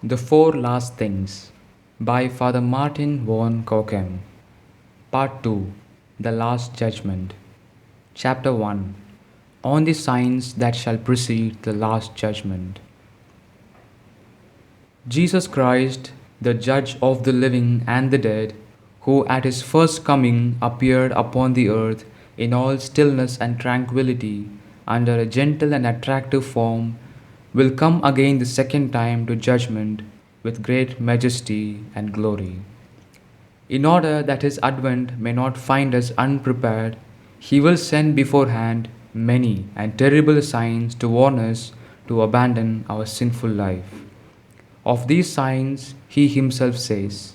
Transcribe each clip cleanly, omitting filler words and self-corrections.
The Four Last Things by Father Martin von Cochem. Part 2. The Last Judgment. Chapter 1. On the signs that shall precede the Last Judgment. Jesus Christ, the Judge of the living and the dead, who at his first coming appeared upon the earth in all stillness and tranquillity, under a gentle and attractive form, will come again the second time to judgment with great majesty and glory. In order that his advent may not find us unprepared, he will send beforehand many and terrible signs to warn us to abandon our sinful life. Of these signs he himself says,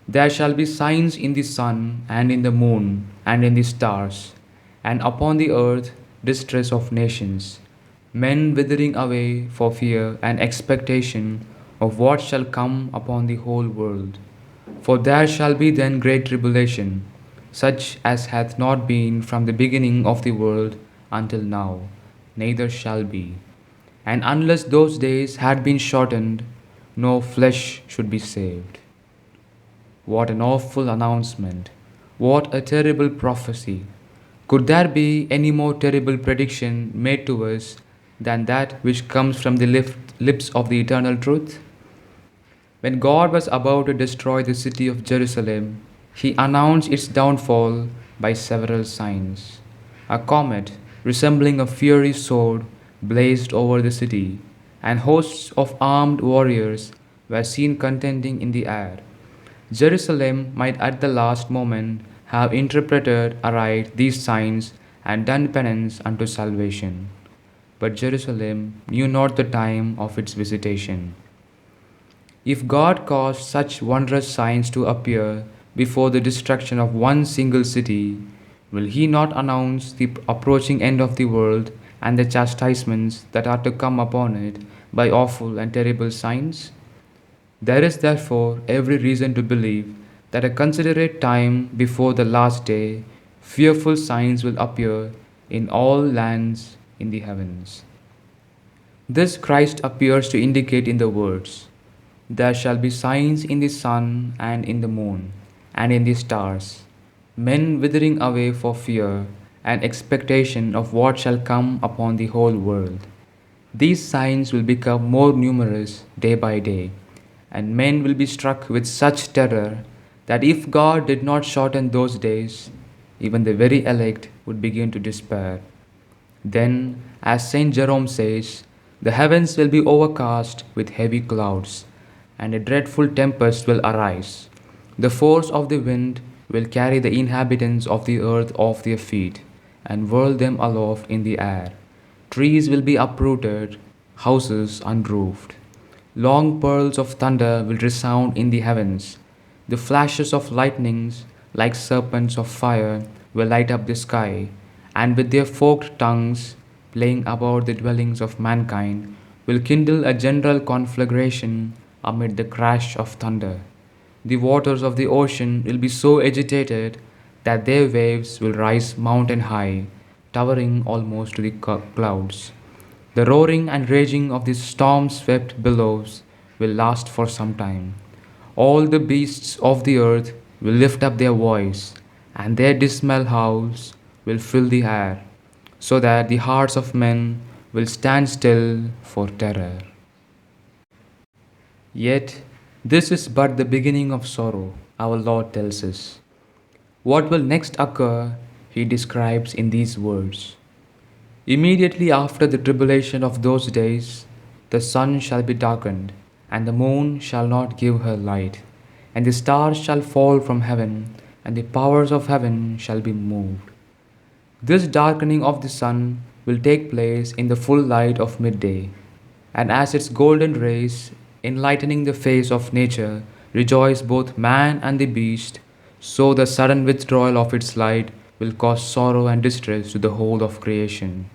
"There shall be signs in the sun and in the moon and in the stars, and upon the earth distress of nations, men withering away for fear and expectation of what shall come upon the whole world. For there shall be then great tribulation, such as hath not been from the beginning of the world until now, neither shall be. And unless those days had been shortened, no flesh should be saved." What an awful announcement! What a terrible prophecy! Could there be any more terrible prediction made to us than that which comes from the lips of the eternal truth? When God was about to destroy the city of Jerusalem, he announced its downfall by several signs. A comet resembling a fiery sword blazed over the city, and hosts of armed warriors were seen contending in the air. Jerusalem might at the last moment have interpreted aright these signs and done penance unto salvation. But Jerusalem knew not the time of its visitation. If God caused such wondrous signs to appear before the destruction of one single city, will he not announce the approaching end of the world and the chastisements that are to come upon it by awful and terrible signs? There is therefore every reason to believe that a considerate time before the last day, fearful signs will appear in all lands in the heavens. This Christ appears to indicate in the words, "There shall be signs in the sun and in the moon and in the stars, men withering away for fear and expectation of what shall come upon the whole world." These signs will become more numerous day by day, and men will be struck with such terror that if God did not shorten those days, even the very elect would begin to despair. Then, as Saint Jerome says, the heavens will be overcast with heavy clouds, and a dreadful tempest will arise. The force of the wind will carry the inhabitants of the earth off their feet, and whirl them aloft in the air. Trees will be uprooted, houses unroofed. Long peals of thunder will resound in the heavens. The flashes of lightnings, like serpents of fire, will light up the sky, and with their forked tongues, playing about the dwellings of mankind, will kindle a general conflagration amid the crash of thunder. The waters of the ocean will be so agitated that their waves will rise mountain high, towering almost to the clouds. The roaring and raging of the storm-swept billows will last for some time. All the beasts of the earth will lift up their voice, and their dismal howls will fill the air, so that the hearts of men will stand still for terror. Yet, this is but the beginning of sorrow, our Lord tells us. What will next occur, he describes in these words. "Immediately after the tribulation of those days, the sun shall be darkened, and the moon shall not give her light, and the stars shall fall from heaven, and the powers of heaven shall be moved." This darkening of the sun will take place in the full light of midday, and as its golden rays, enlightening the face of nature, rejoice both man and the beast, so the sudden withdrawal of its light will cause sorrow and distress to the whole of creation.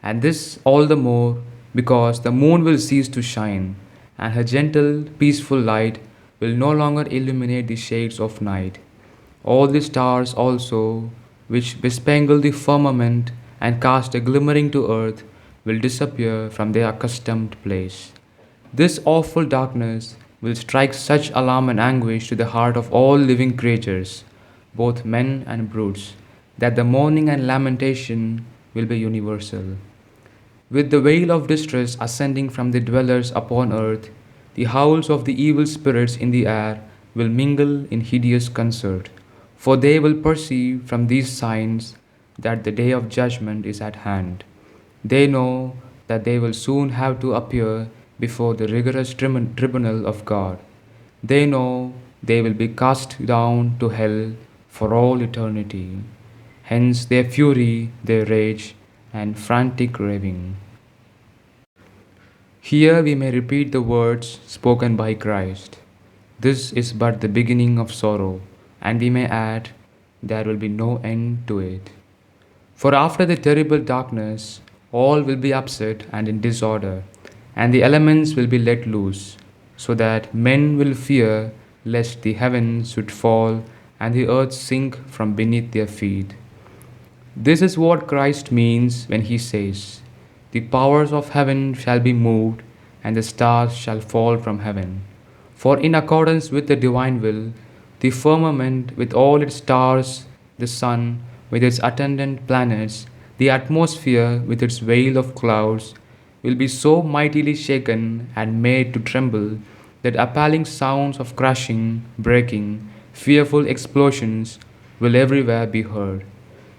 And this all the more because the moon will cease to shine, and her gentle, peaceful light will no longer illuminate the shades of night. All the stars also, which bespangle the firmament and cast a glimmering to earth, will disappear from their accustomed place. This awful darkness will strike such alarm and anguish to the heart of all living creatures, both men and brutes, that the mourning and lamentation will be universal. With the wail of distress ascending from the dwellers upon earth, the howls of the evil spirits in the air will mingle in hideous concert, for they will perceive from these signs that the day of judgment is at hand. They know that they will soon have to appear before the rigorous tribunal of God. They know they will be cast down to hell for all eternity. Hence their fury, their rage, and frantic raving. Here we may repeat the words spoken by Christ. This is but the beginning of sorrow, and we may add, there will be no end to it. For after the terrible darkness, all will be upset and in disorder, and the elements will be let loose, so that men will fear lest the heavens should fall and the earth sink from beneath their feet. This is what Christ means when he says, "The powers of heaven shall be moved, and the stars shall fall from heaven." For in accordance with the divine will, the firmament with all its stars, the sun with its attendant planets, the atmosphere with its veil of clouds, will be so mightily shaken and made to tremble that appalling sounds of crashing, breaking, fearful explosions will everywhere be heard.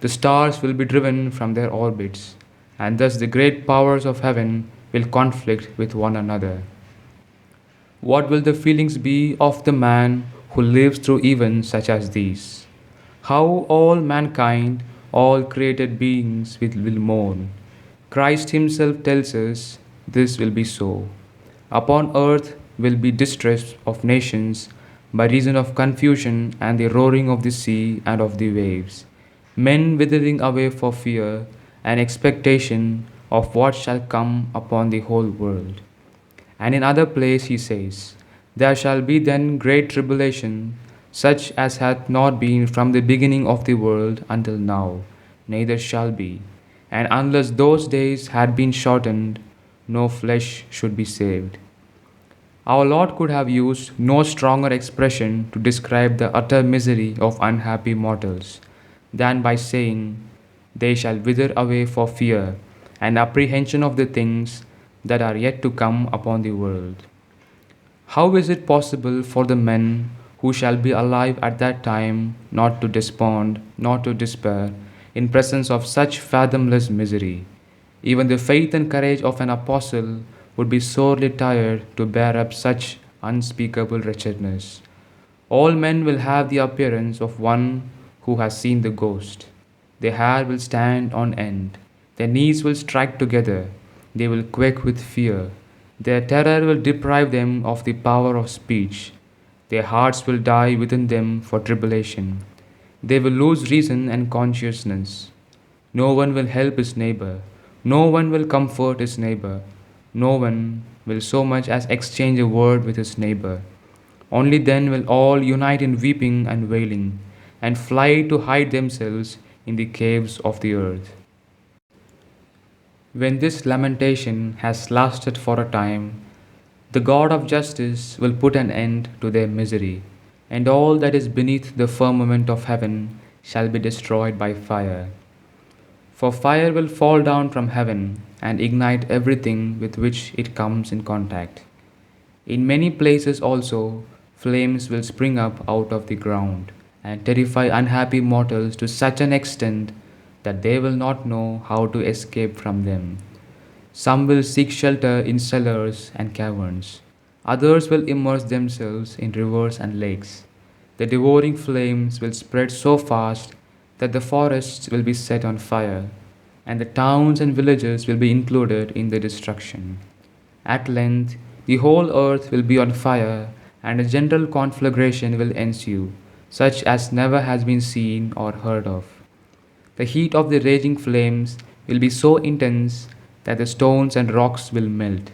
The stars will be driven from their orbits, and thus the great powers of heaven will conflict with one another. What will the feelings be of the man who lives through events such as these? How all mankind, all created beings will mourn. Christ himself tells us this will be so. Upon earth will be distress of nations by reason of confusion and the roaring of the sea and of the waves, men withering away for fear and expectation of what shall come upon the whole world. And in other place he says, "There shall be then great tribulation, such as hath not been from the beginning of the world until now, neither shall be. And unless those days had been shortened, no flesh should be saved." Our Lord could have used no stronger expression to describe the utter misery of unhappy mortals than by saying, "They shall wither away for fear and apprehension of the things that are yet to come upon the world." How is it possible for the men who shall be alive at that time not to despond, not to despair, in presence of such fathomless misery? Even the faith and courage of an apostle would be sorely tired to bear up such unspeakable wretchedness. All men will have the appearance of one who has seen the ghost. Their hair will stand on end, their knees will strike together, they will quake with fear. Their terror will deprive them of the power of speech. Their hearts will die within them for tribulation. They will lose reason and consciousness. No one will help his neighbor. No one will comfort his neighbor. No one will so much as exchange a word with his neighbor. Only then will all unite in weeping and wailing, and fly to hide themselves in the caves of the earth. When this lamentation has lasted for a time, the God of justice will put an end to their misery, and all that is beneath the firmament of heaven shall be destroyed by fire. For fire will fall down from heaven and ignite everything with which it comes in contact. In many places also, flames will spring up out of the ground and terrify unhappy mortals to such an extent that they will not know how to escape from them. Some will seek shelter in cellars and caverns. Others will immerse themselves in rivers and lakes. The devouring flames will spread so fast that the forests will be set on fire, and the towns and villages will be included in the destruction. At length, the whole earth will be on fire, and a general conflagration will ensue, such as never has been seen or heard of. The heat of the raging flames will be so intense that the stones and rocks will melt,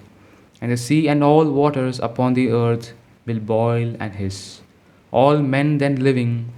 and the sea and all waters upon the earth will boil and hiss. All men then living